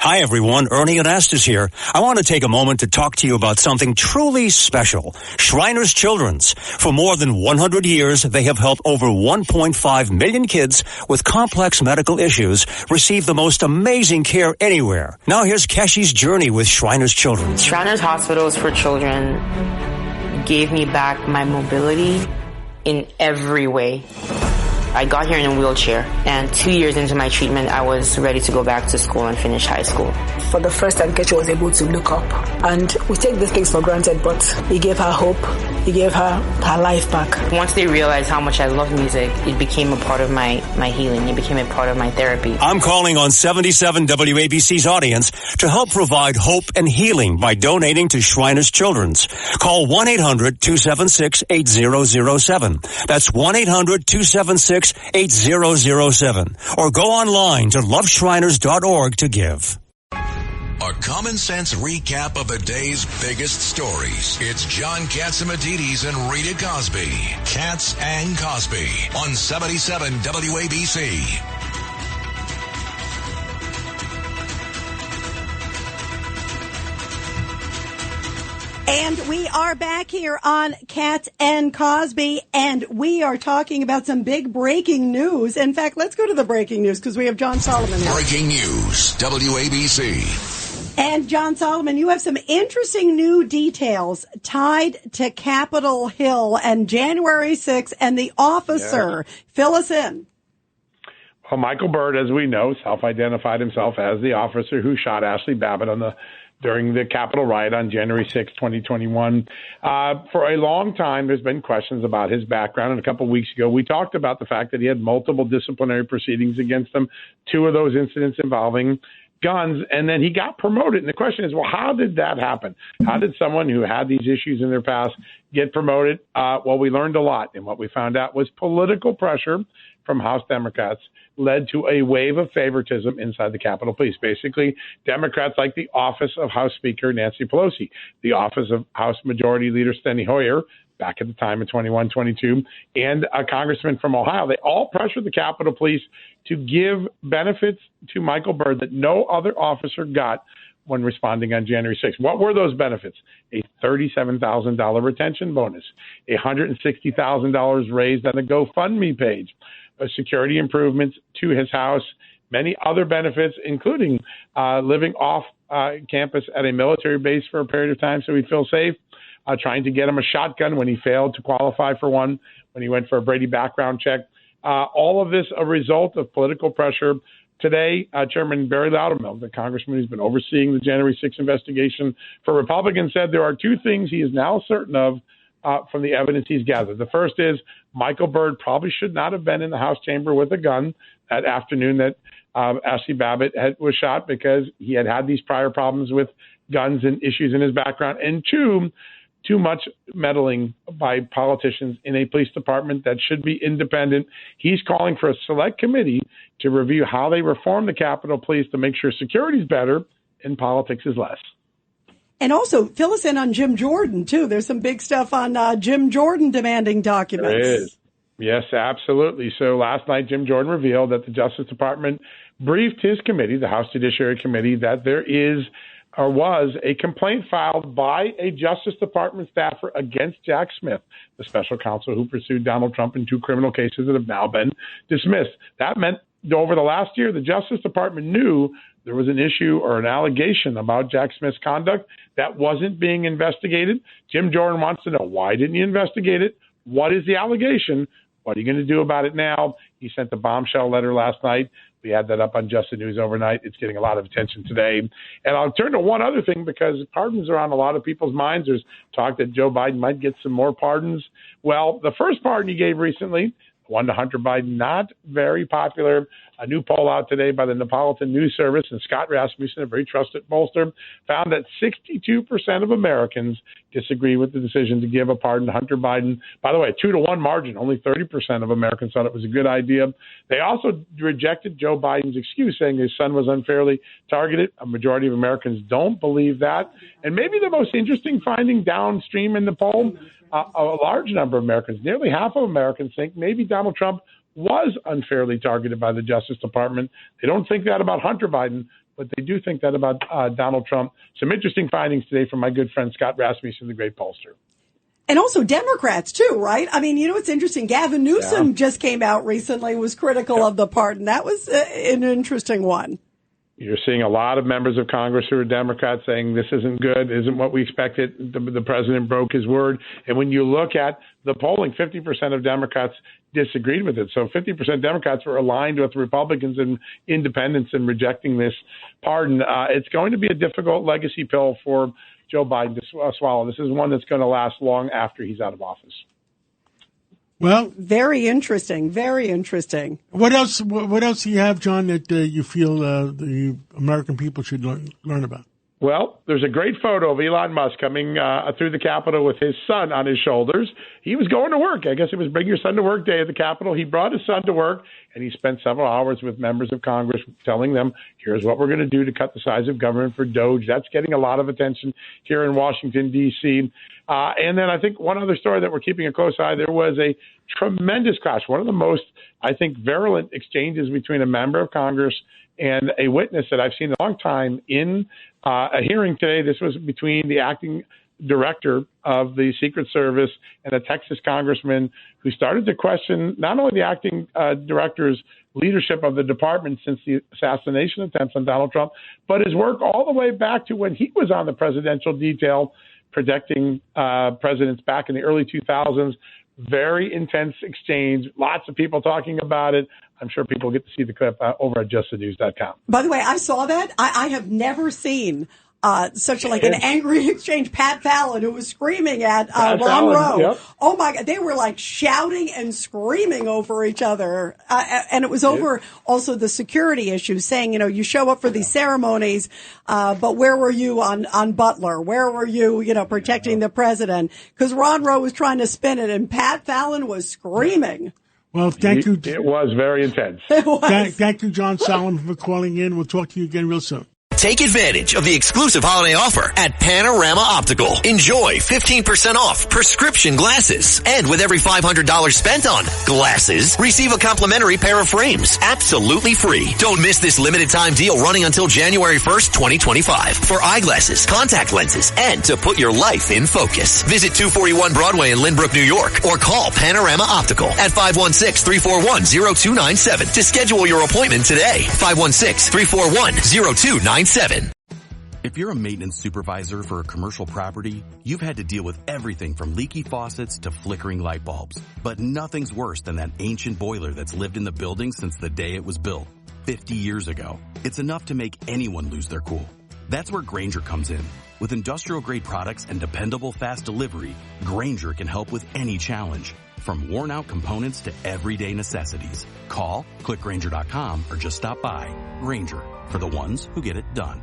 Hi, everyone. Ernie and Estes here. I want to take a moment to talk to you about something truly special. Shriners Children's. For more than 100 years, they have helped over 1.5 million kids with complex medical issues receive the most amazing care anywhere. Now here's Keshi's journey with Shriners Children's. Shriners Hospitals for Children gave me back my mobility in every way. I got here in a wheelchair, and 2 years into my treatment, I was ready to go back to school and finish high school. For the first time, Kechi was able to look up. And we take these things for granted, but he gave her hope. He gave her life back. Once they realized how much I love music, it became a part of my healing. It became a part of my therapy. I'm calling on 77 WABC's audience to help provide hope and healing by donating to Shriners Children's. Call 1-800-276-8007. That's 1-800-276-8007. Or go online to loveshriners.org to give. A common sense recap of the day's biggest stories. It's John Catsimatidis and Rita Cosby. Katz and Cosby on 77 WABC. And we are back here on Katz and Cosby, and we are talking about some big breaking news. In fact, let's go to the breaking news because we have John Solomon here. Breaking news, WABC. And John Solomon, you have some interesting new details tied to Capitol Hill and January 6th and the officer. Yeah. Fill us in. Well, Michael Byrd, as we know, self-identified himself as the officer who shot Ashlii Babbitt during the Capitol riot on January 6, 2021. For a long time, there's been questions about his background. And a couple of weeks ago, we talked about the fact that he had multiple disciplinary proceedings against him, 2 of those incidents involving guns, and then he got promoted. And the question is, well, how did that happen? How did someone who had these issues in their past get promoted? Well, we learned a lot. And what we found out was political pressure from House Democrats led to a wave of favoritism inside the Capitol Police. Basically, Democrats like the office of House Speaker Nancy Pelosi, the office of House Majority Leader Steny Hoyer, back at the time of 21-22, and a congressman from Ohio. They all pressured the Capitol Police to give benefits to Michael Byrd that no other officer got when responding on January 6th. What were those benefits? A $37,000 retention bonus, $160,000 raised on a GoFundMe page, security improvements to his house, many other benefits, including living off campus at a military base for a period of time so he'd feel safe, trying to get him a shotgun when he failed to qualify for one, when he went for a Brady background check. All of this a result of political pressure. Today, Chairman Barry Loudermilk, the congressman who's been overseeing the January 6th investigation for Republicans, said there are 2 things he is now certain of from the evidence he's gathered. The first is Michael Byrd probably should not have been in the House chamber with a gun that afternoon that Ashlii Babbitt was shot, because he had these prior problems with guns and issues in his background. And 2, too much meddling by politicians in a police department that should be independent. He's calling for a select committee to review how they reform the Capitol Police to make sure security is better and politics is less. And also, fill us in on Jim Jordan, too. There's some big stuff on Jim Jordan demanding documents. There is. Yes, absolutely. So last night, Jim Jordan revealed that the Justice Department briefed his committee, the House Judiciary Committee, that there is or was a complaint filed by a Justice Department staffer against Jack Smith, the special counsel who pursued Donald Trump in 2 criminal cases that have now been dismissed. That meant over the last year, the Justice Department knew there was an issue or an allegation about Jack Smith's conduct that wasn't being investigated. Jim Jordan wants to know, why didn't you investigate it? What is the allegation? What are you going to do about it now? He sent a bombshell letter last night. We had that up on Just the News overnight. It's getting a lot of attention today. And I'll turn to one other thing, because pardons are on a lot of people's minds. There's talk that Joe Biden might get some more pardons. Well, the first pardon he gave recently, one to Hunter Biden, not very popular. A new poll out today by the Neapolitan News Service and Scott Rasmussen, a very trusted pollster, found that 62% of Americans disagree with the decision to give a pardon to Hunter Biden. By the way, a 2-to-1 margin. Only 30% of Americans thought it was a good idea. They also rejected Joe Biden's excuse, saying his son was unfairly targeted. A majority of Americans don't believe that. And maybe the most interesting finding downstream in the poll, a large number of Americans, nearly half of Americans, think maybe Donald Trump was unfairly targeted by the Justice Department. They don't think that about Hunter Biden. but they do think that about Donald Trump. Some interesting findings today from my good friend Scott Rasmussen, the great pollster. And also Democrats, too, right? I mean, what's interesting? Gavin Newsom just came out recently, was critical of the pardon. That was an interesting one. You're seeing a lot of members of Congress who are Democrats saying this isn't good, isn't what we expected. The president broke his word. And when you look at the polling, 50% of Democrats disagreed with it. So 50% Democrats were aligned with Republicans and independents in rejecting this pardon. It's going to be a difficult legacy pill for Joe Biden to swallow. This is one that's going to last long after he's out of office. Well, very interesting. Very interesting. What else? What else do you have, John, that you feel the American people should learn about? Well, there's a great photo of Elon Musk coming through the Capitol with his son on his shoulders. He was going to work. I guess it was Bring Your Son to Work Day at the Capitol. He brought his son to work, and he spent several hours with members of Congress telling them, here's what we're going to do to cut the size of government for DOGE. That's getting a lot of attention here in Washington, D.C. And then I think one other story that we're keeping a close eye, there was a tremendous clash, one of the most, I think, virulent exchanges between a member of Congress and a witness that I've seen in a long time in a hearing today. This was between the acting director of the Secret Service and a Texas congressman who started to question not only the acting director's leadership of the department since the assassination attempts on Donald Trump, but his work all the way back to when he was on the presidential detail protecting presidents back in the early 2000s. Very intense exchange. Lots of people talking about it. I'm sure people get to see the clip over at justthenews.com. By the way, I saw that. I have never seen such an angry exchange. Pat Fallon, who was screaming at Ron Rowe. Yep. Oh my God, they were like shouting and screaming over each other, and it was over also the security issue, saying, you show up for these ceremonies, but where were you on Butler? Where were you, protecting the president? Because Ron Rowe was trying to spin it, and Pat Fallon was screaming. Well, thank you. It was very intense. It was. Thank you, John Solomon, for calling in. We'll talk to you again real soon. Take advantage of the exclusive holiday offer at Panorama Optical. Enjoy 15% off prescription glasses. And with every $500 spent on glasses, receive a complimentary pair of frames. Absolutely free. Don't miss this limited time deal running until January 1st, 2025 for eyeglasses, contact lenses, and to put your life in focus. Visit 241 Broadway in Lynbrook, New York, or call Panorama Optical at 516-341-0297 to schedule your appointment today. 516-341-0297. If you're a maintenance supervisor for a commercial property, you've had to deal with everything from leaky faucets to flickering light bulbs. But nothing's worse than that ancient boiler that's lived in the building since the day it was built, 50 years ago. It's enough to make anyone lose their cool. That's where Grainger comes in. With industrial-grade products and dependable fast delivery, Grainger can help with any challenge. From worn-out components to everyday necessities. Call, click Grainger.com, or just stop by. Grainger, for the ones who get it done.